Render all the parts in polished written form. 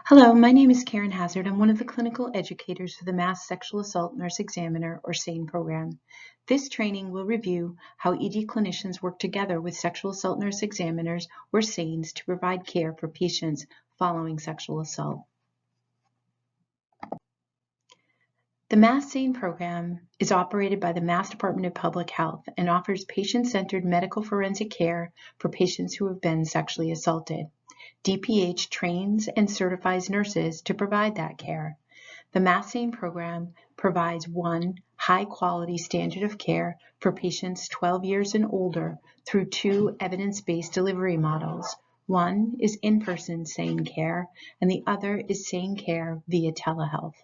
Hello, my name is Karen Hazard. I'm one of the clinical educators for the Mass Sexual Assault Nurse Examiner, or SANE program. This training will review how ED clinicians work together with sexual assault nurse examiners, or SANEs, to provide care for patients following sexual assault. The Mass SANE program is operated by the Mass Department of Public Health and offers patient-centered medical forensic care for patients who have been sexually assaulted. DPH trains and certifies nurses to provide that care. The Mass SANE program provides one high-quality standard of care for patients 12 years and older through two evidence-based delivery models. One is in-person SANE care, and the other is SANE care via telehealth.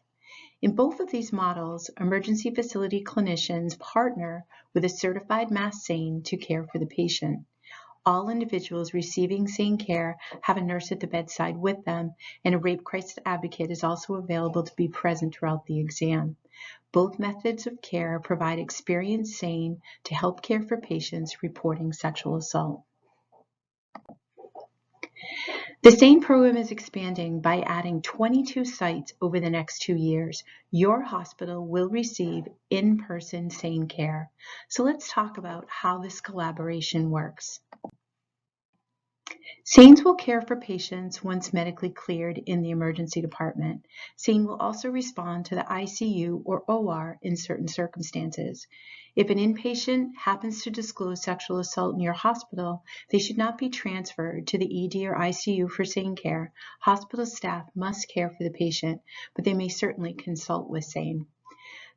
In both of these models, emergency facility clinicians partner with a certified Mass SANE to care for the patient. All individuals receiving SANE care have a nurse at the bedside with them, and a rape crisis advocate is also available to be present throughout the exam. Both methods of care provide experienced SANE to help care for patients reporting sexual assault. The SANE program is expanding by adding 22 sites over the next 2 years. Your hospital will receive in-person SANE care. So let's talk about how this collaboration works. SANEs will care for patients once medically cleared in the emergency department. SANE will also respond to the ICU or OR in certain circumstances. If an inpatient happens to disclose sexual assault in your hospital, they should not be transferred to the ED or ICU for SANE care. Hospital staff must care for the patient, but they may certainly consult with SANE.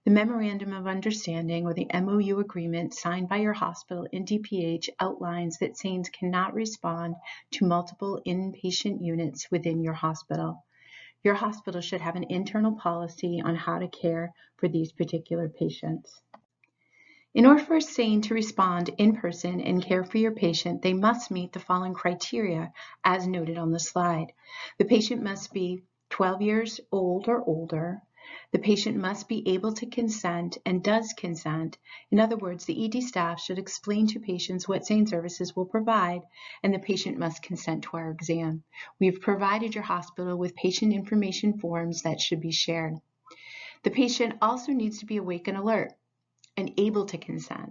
The Memorandum of Understanding, or the MOU agreement signed by your hospital in DPH, outlines that SANEs cannot respond to multiple inpatient units within your hospital. Your hospital should have an internal policy on how to care for these particular patients. In order for a SANE to respond in person and care for your patient, they must meet the following criteria as noted on the slide. The patient must be 12 years old or older. The patient must be able to consent and does consent. In other words, the ED staff should explain to patients what SANE services will provide, and the patient must consent to our exam. We've provided your hospital with patient information forms that should be shared. The patient also needs to be awake and alert and able to consent.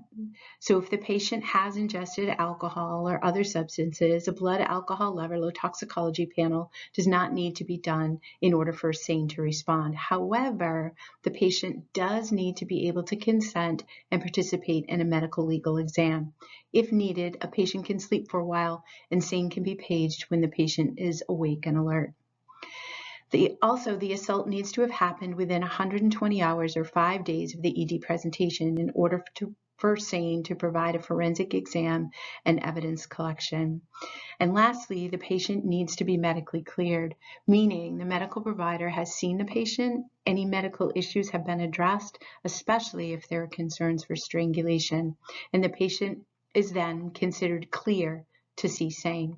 So if the patient has ingested alcohol or other substances, a blood alcohol level or toxicology panel does not need to be done in order for a SANE to respond. However, the patient does need to be able to consent and participate in a medical legal exam. If needed, a patient can sleep for a while, and SANE can be paged when the patient is awake and alert. Also, the assault needs to have happened within 120 hours or 5 days of the ED presentation in order for SANE to provide a forensic exam and evidence collection. And lastly, the patient needs to be medically cleared, meaning the medical provider has seen the patient, any medical issues have been addressed, especially if there are concerns for strangulation, and the patient is then considered clear to see SANE.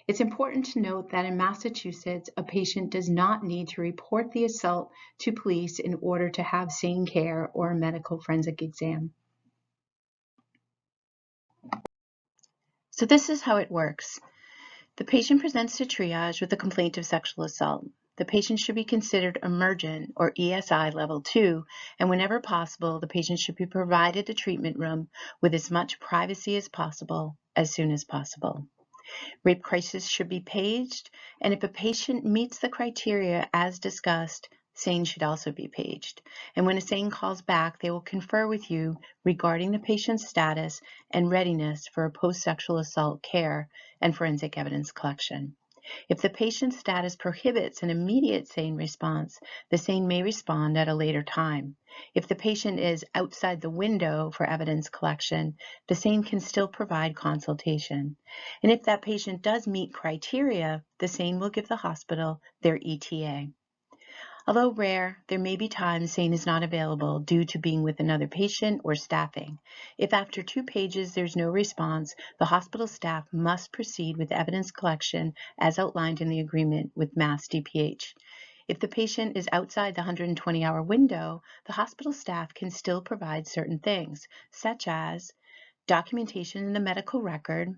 It's important to note that in Massachusetts, a patient does not need to report the assault to police in order to have SANE care or a medical forensic exam. So this is how it works. The patient presents to triage with a complaint of sexual assault. The patient should be considered emergent or ESI level 2, and whenever possible, the patient should be provided a treatment room with as much privacy as possible as soon as possible. Rape crisis should be paged, and if a patient meets the criteria as discussed, SANE should also be paged. And when a SANE calls back, they will confer with you regarding the patient's status and readiness for a post-sexual assault care and forensic evidence collection. If the patient's status prohibits an immediate SANE response, the SANE may respond at a later time. If the patient is outside the window for evidence collection, the SANE can still provide consultation. And if that patient does meet criteria, the SANE will give the hospital their ETA. Although rare, there may be times SANE is not available due to being with another patient or staffing. If after 2 pages there's no response, the hospital staff must proceed with evidence collection as outlined in the agreement with Mass DPH. If the patient is outside the 120-hour window, the hospital staff can still provide certain things, such as documentation in the medical record,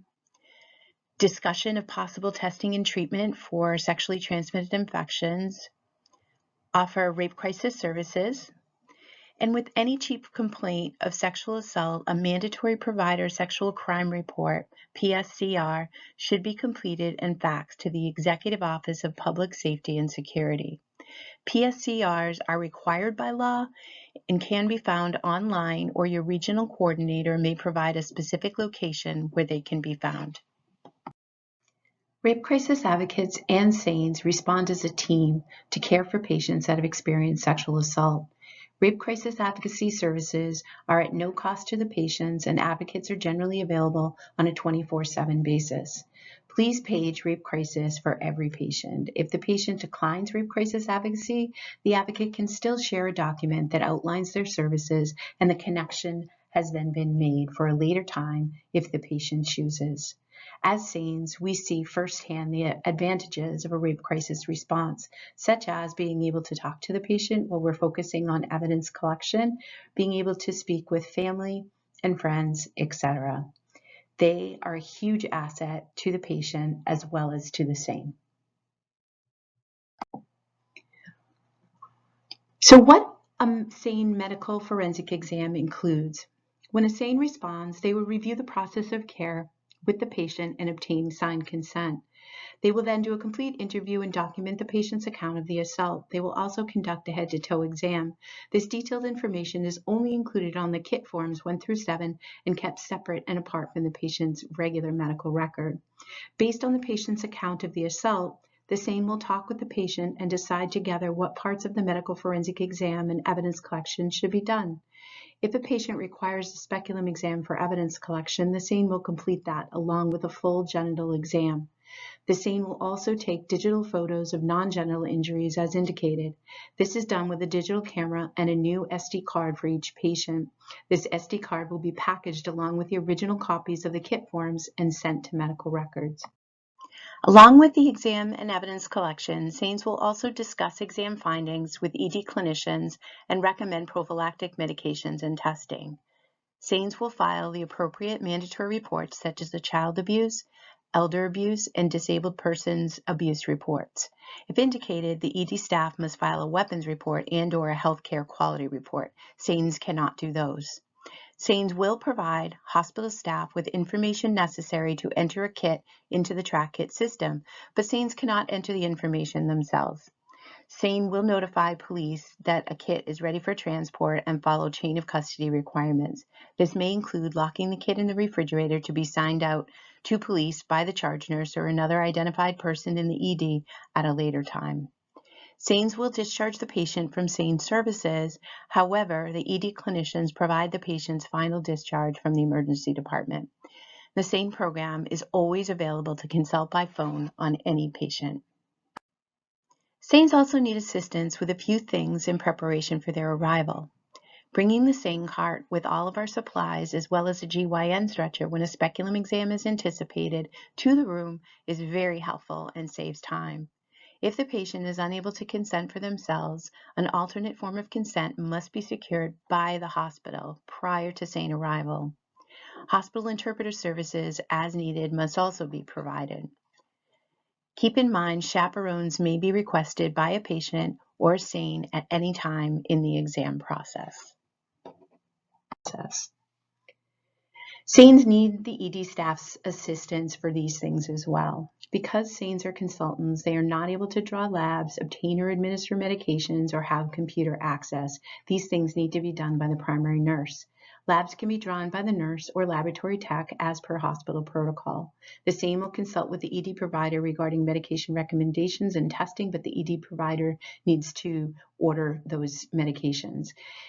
discussion of possible testing and treatment for sexually transmitted infections, offer rape crisis services, and with any chief complaint of sexual assault, a mandatory provider sexual crime report, PSCR, should be completed and faxed to the Executive Office of Public Safety and Security. PSCRs are required by law and can be found online, or your regional coordinator may provide a specific location where they can be found. Rape crisis advocates and SANEs respond as a team to care for patients that have experienced sexual assault. Rape crisis advocacy services are at no cost to the patients, and advocates are generally available on a 24/7 basis. Please page Rape Crisis for every patient. If the patient declines Rape Crisis advocacy, the advocate can still share a document that outlines their services, and the connection has then been made for a later time if the patient chooses. As SANEs, we see firsthand the advantages of a rape crisis response, such as being able to talk to the patient while we're focusing on evidence collection, being able to speak with family and friends, etc. They are a huge asset to the patient as well as to the SANE. So what a SANE medical forensic exam includes. When a SANE responds, they will review the process of care with the patient and obtain signed consent. They will then do a complete interview and document the patient's account of the assault. They will also conduct a head-to-toe exam. This detailed information is only included on the kit forms 1 through 7 and kept separate and apart from the patient's regular medical record. Based on the patient's account of the assault, the SANE will talk with the patient and decide together what parts of the medical forensic exam and evidence collection should be done. If a patient requires a speculum exam for evidence collection, the SANE will complete that along with a full genital exam. The SANE will also take digital photos of non-genital injuries as indicated. This is done with a digital camera and a new SD card for each patient. This SD card will be packaged along with the original copies of the kit forms and sent to medical records. Along with the exam and evidence collection, SANEs will also discuss exam findings with ED clinicians and recommend prophylactic medications and testing. SANEs will file the appropriate mandatory reports such as the child abuse, elder abuse, and disabled persons abuse reports. If indicated, the ED staff must file a weapons report and/or a healthcare quality report. SANEs cannot do those. SANEs will provide hospital staff with information necessary to enter a kit into the track kit system, but SANEs cannot enter the information themselves. SANE will notify police that a kit is ready for transport and follow chain of custody requirements. This may include locking the kit in the refrigerator to be signed out to police by the charge nurse or another identified person in the ED at a later time. SANEs will discharge the patient from SANE services. However, the ED clinicians provide the patient's final discharge from the emergency department. The SANE program is always available to consult by phone on any patient. SANEs also need assistance with a few things in preparation for their arrival. Bringing the SANE cart with all of our supplies as well as a GYN stretcher when a speculum exam is anticipated to the room is very helpful and saves time. If the patient is unable to consent for themselves, an alternate form of consent must be secured by the hospital prior to SANE arrival. Hospital interpreter services, as needed, must also be provided. Keep in mind, chaperones may be requested by a patient or SANE at any time in the exam process. SANEs need the ED staff's assistance for these things as well. Because SANEs are consultants, they are not able to draw labs, obtain or administer medications, or have computer access. These things need to be done by the primary nurse. Labs can be drawn by the nurse or laboratory tech as per hospital protocol. The SANE will consult with the ED provider regarding medication recommendations and testing, but the ED provider needs to order those medications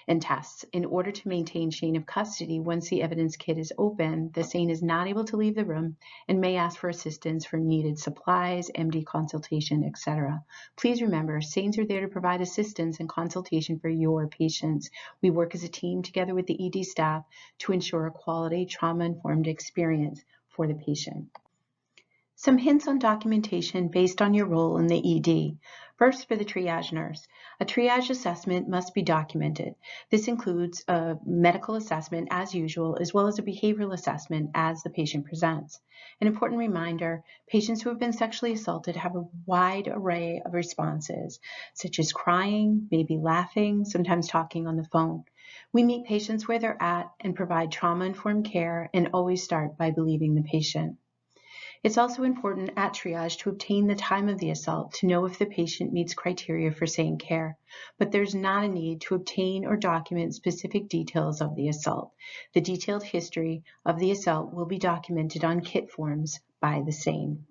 and tests. In order to maintain chain of custody, once the evidence kit is open, the SANE is not able to leave the room and may ask for assistance for needed supplies, MD consultation, etc. Please remember, SANEs are there to provide assistance and consultation for your patients. We work as a team together with the ED staff to ensure a quality, trauma-informed experience for the patient. Some hints on documentation based on your role in the ED. First, for the triage nurse. A triage assessment must be documented. This includes a medical assessment as usual, as well as a behavioral assessment as the patient presents. An important reminder, patients who have been sexually assaulted have a wide array of responses, such as crying, maybe laughing, sometimes talking on the phone. We meet patients where they're at and provide trauma-informed care and always start by believing the patient. It's also important at triage to obtain the time of the assault to know if the patient meets criteria for SANE care, but there's not a need to obtain or document specific details of the assault. The detailed history of the assault will be documented on kit forms by the SANE.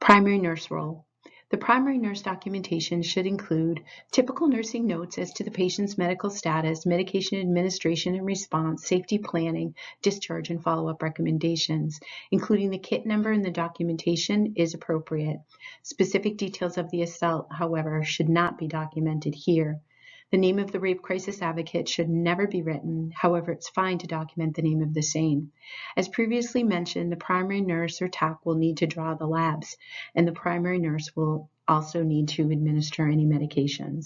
Primary nurse role. The primary nurse documentation should include typical nursing notes as to the patient's medical status, medication administration and response, safety planning, discharge, and follow-up recommendations. Including the kit number in the documentation is appropriate. Specific details of the assault, however, should not be documented here. The name of the rape crisis advocate should never be written. However, it's fine to document the name of the SANE. As previously mentioned, the primary nurse or TAC will need to draw the labs, and the primary nurse will also need to administer any medications.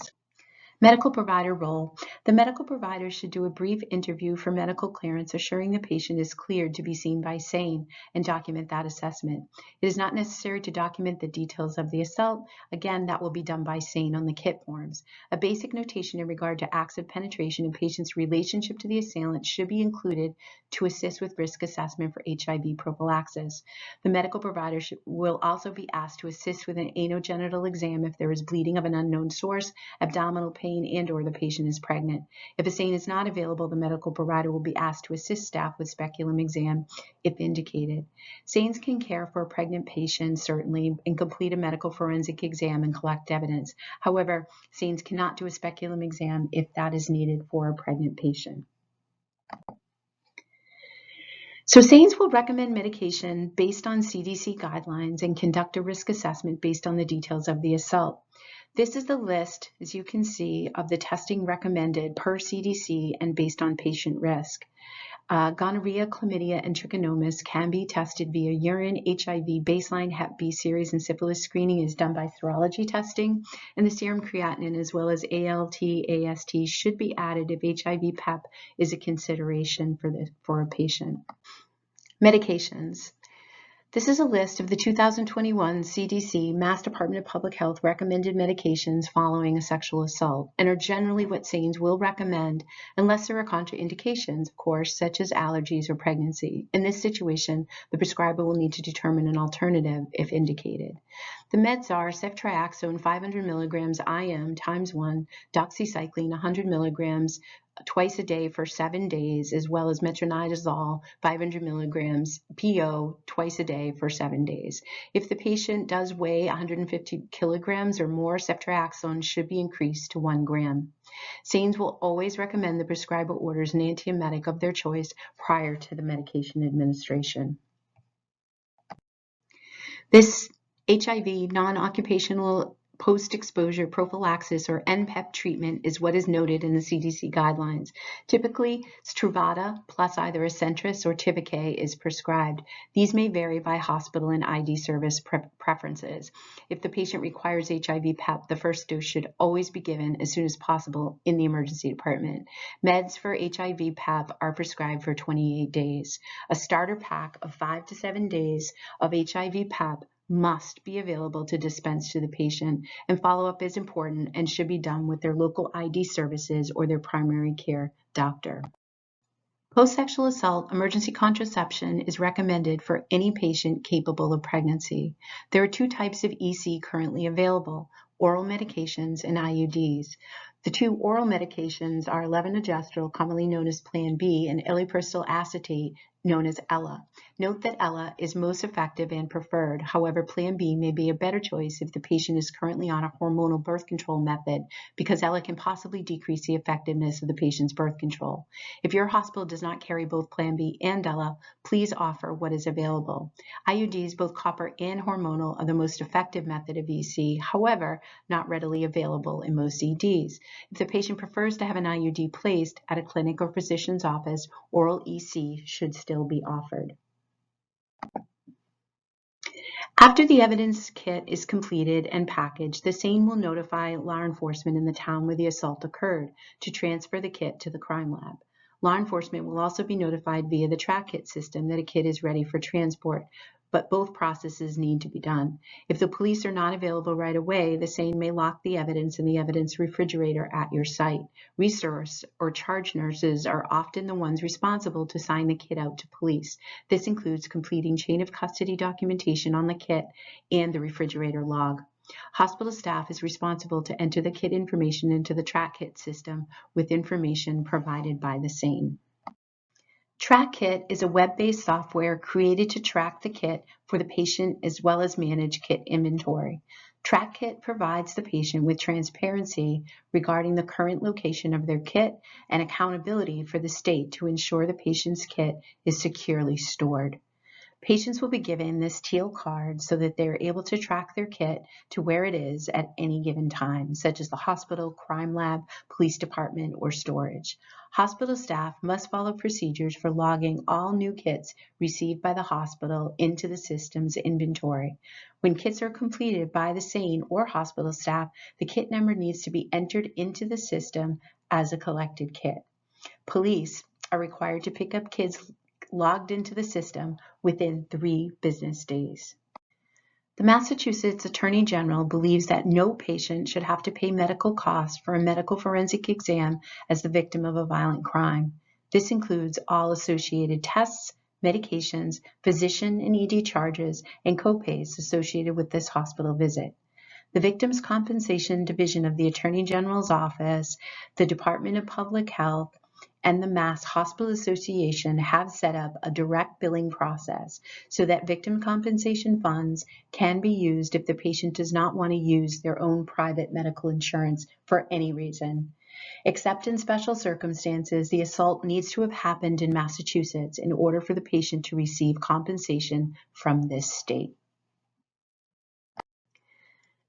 Medical provider role. The medical provider should do a brief interview for medical clearance, assuring the patient is cleared to be seen by SANE and document that assessment. It is not necessary to document the details of the assault. Again, that will be done by SANE on the kit forms. A basic notation in regard to acts of penetration and patient's relationship to the assailant should be included to assist with risk assessment for HIV prophylaxis. The medical provider will also be asked to assist with an anogenital exam if there is bleeding of an unknown source, abdominal pain, and/or the patient is pregnant. If a SANE is not available, the medical provider will be asked to assist staff with speculum exam if indicated. SANEs can care for a pregnant patient, certainly, and complete a medical forensic exam and collect evidence. However, SANEs cannot do a speculum exam if that is needed for a pregnant patient. So SANEs will recommend medication based on CDC guidelines and conduct a risk assessment based on the details of the assault. This is the list, as you can see, of the testing recommended per CDC and based on patient risk. Gonorrhea, chlamydia, and trichomonas can be tested via urine. HIV, baseline Hep B series, and syphilis screening is done by serology testing, and the serum creatinine as well as ALT, AST should be added if HIV PEP is a consideration for a patient. Medications. This is a list of the 2021 CDC, Mass Department of Public Health, recommended medications following a sexual assault and are generally what SANEs will recommend unless there are contraindications, of course, such as allergies or pregnancy. In this situation, the prescriber will need to determine an alternative if indicated. The meds are ceftriaxone 500 milligrams IM times 1, doxycycline 100 milligrams twice a day for 7 days, as well as metronidazole 500 milligrams PO twice a day for 7 days. If the patient does weigh 150 kilograms or more, ceftriaxone should be increased to 1 gram. SANEs will always recommend the prescriber orders an antiemetic of their choice prior to the medication administration. This HIV non-occupational post-exposure prophylaxis or NPEP treatment is what is noted in the CDC guidelines. Typically, Truvada plus either Acentris or Tivicay is prescribed. These may vary by hospital and ID service preferences. If the patient requires HIV PEP, the first dose should always be given as soon as possible in the emergency department. Meds for HIV PEP are prescribed for 28 days. A starter pack of 5 to 7 days of HIV PEP must be available to dispense to the patient, and follow-up is important and should be done with their local ID services or their primary care doctor. Post-sexual assault, emergency contraception is recommended for any patient capable of pregnancy. There are 2 types of EC currently available, oral medications and IUDs. The 2 oral medications are levonorgestrel, commonly known as Plan B, and iloperidone acetate, known as ELA. Note that ELA is most effective and preferred. However, Plan B may be a better choice if the patient is currently on a hormonal birth control method, because ELA can possibly decrease the effectiveness of the patient's birth control. If your hospital does not carry both Plan B and ELA, please offer what is available. IUDs, both copper and hormonal, are the most effective method of EC, however, not readily available in most EDs. If the patient prefers to have an IUD placed at a clinic or physician's office, oral EC should still be offered. After the evidence kit is completed and packaged, the SANE will notify law enforcement in the town where the assault occurred to transfer the kit to the crime lab. Law enforcement will also be notified via the track kit system that a kit is ready for transport, but both processes need to be done. If the police are not available right away, the SANE may lock the evidence in the evidence refrigerator at your site. Resource or charge nurses are often the ones responsible to sign the kit out to police. This includes completing chain of custody documentation on the kit and the refrigerator log. Hospital staff is responsible to enter the kit information into the track kit system with information provided by the SANE. TrackKit is a web-based software created to track the kit for the patient as well as manage kit inventory. TrackKit provides the patient with transparency regarding the current location of their kit and accountability for the state to ensure the patient's kit is securely stored. Patients will be given this teal card so that they are able to track their kit to where it is at any given time, such as the hospital, crime lab, police department, or storage. Hospital staff must follow procedures for logging all new kits received by the hospital into the system's inventory. When kits are completed by the SANE or hospital staff, the kit number needs to be entered into the system as a collected kit. Police are required to pick up kits logged into the system within 3 business days. The Massachusetts Attorney General believes that no patient should have to pay medical costs for a medical forensic exam as the victim of a violent crime. This includes all associated tests, medications, physician and ED charges, and copays associated with this hospital visit. The Victims' Compensation Division of the Attorney General's Office, the Department of Public Health, and the Mass Hospital Association have set up a direct billing process so that victim compensation funds can be used if the patient does not want to use their own private medical insurance for any reason. Except in special circumstances, the assault needs to have happened in Massachusetts in order for the patient to receive compensation from this state.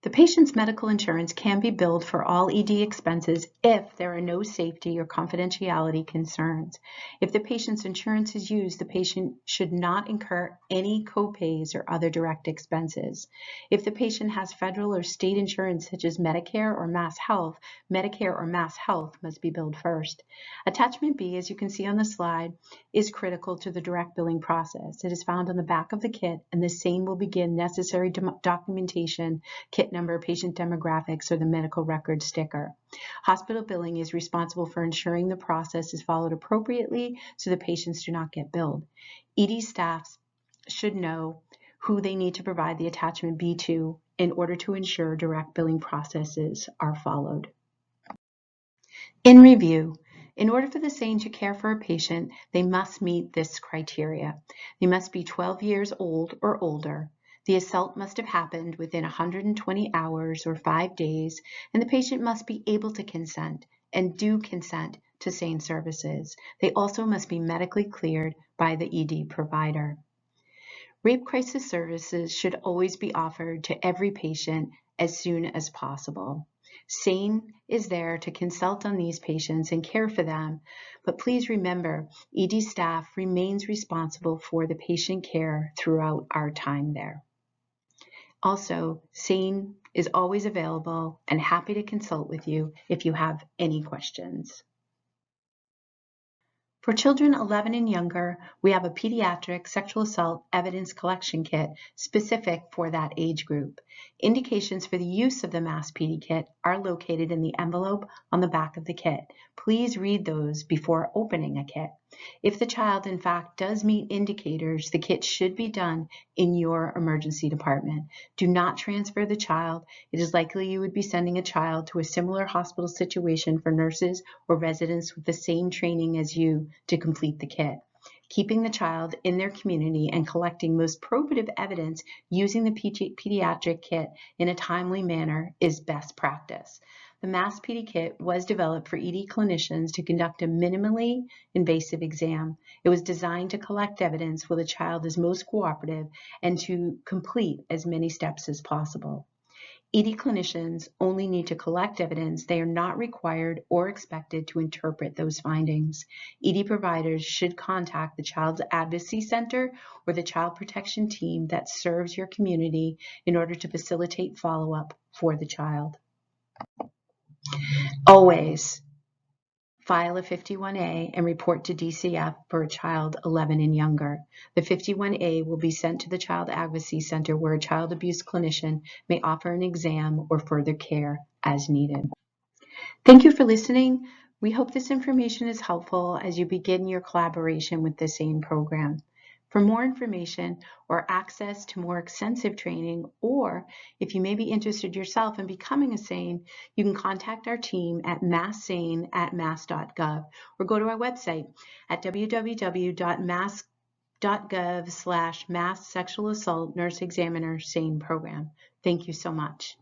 The patient's medical insurance can be billed for all ED expenses if there are no safety or confidentiality concerns. If the patient's insurance is used, the patient should not incur any copays or other direct expenses. If the patient has federal or state insurance such as Medicare or Mass Health, Medicare or Mass Health must be billed first. Attachment B, as you can see on the slide, is critical to the direct billing process. It is found on the back of the kit, and the SANE will begin necessary documentation, kit number, patient demographics, or the medical record sticker. Hospital billing is responsible for ensuring the process is followed appropriately so the patients do not get billed. ED staff should know who they need to provide the attachment B to in order to ensure direct billing processes are followed. In review, in order for the SANE to care for a patient, they must meet this criteria. They must be 12 years old or older. The assault must have happened within 120 hours or 5 days, and the patient must be able to consent and do consent to SANE services. They also must be medically cleared by the ED provider. Rape crisis services should always be offered to every patient as soon as possible. SANE is there to consult on these patients and care for them, but please remember, ED staff remains responsible for the patient care throughout our time there. Also, SANE is always available and happy to consult with you if you have any questions. For children 11 and younger, we have a pediatric sexual assault evidence collection kit specific for that age group. Indications for the use of the Mass PD kit are located in the envelope on the back of the kit. Please read those before opening a kit. If the child, in fact, does meet indicators, the kit should be done in your emergency department. Do not transfer the child. It is likely you would be sending a child to a similar hospital situation for nurses or residents with the same training as you to complete the kit. Keeping the child in their community and collecting most probative evidence using the pediatric kit in a timely manner is best practice. The MASS PD kit was developed for ED clinicians to conduct a minimally invasive exam. It was designed to collect evidence while the child is most cooperative and to complete as many steps as possible. ED clinicians only need to collect evidence. They are not required or expected to interpret those findings. ED providers should contact the Child Advocacy Center or the Child Protection Team that serves your community in order to facilitate follow-up for the child. Always file a 51A and report to DCF for a child 11 and younger. The 51A will be sent to the Child Advocacy Center where a child abuse clinician may offer an exam or further care as needed. Thank you for listening. We hope this information is helpful as you begin your collaboration with the SANE program. For more information or access to more extensive training, or if you may be interested yourself in becoming a SANE, you can contact our team at masssane@mass.gov or go to our website at www.mass.gov/mass sexual assault nurse examiner SANE program. Thank you so much.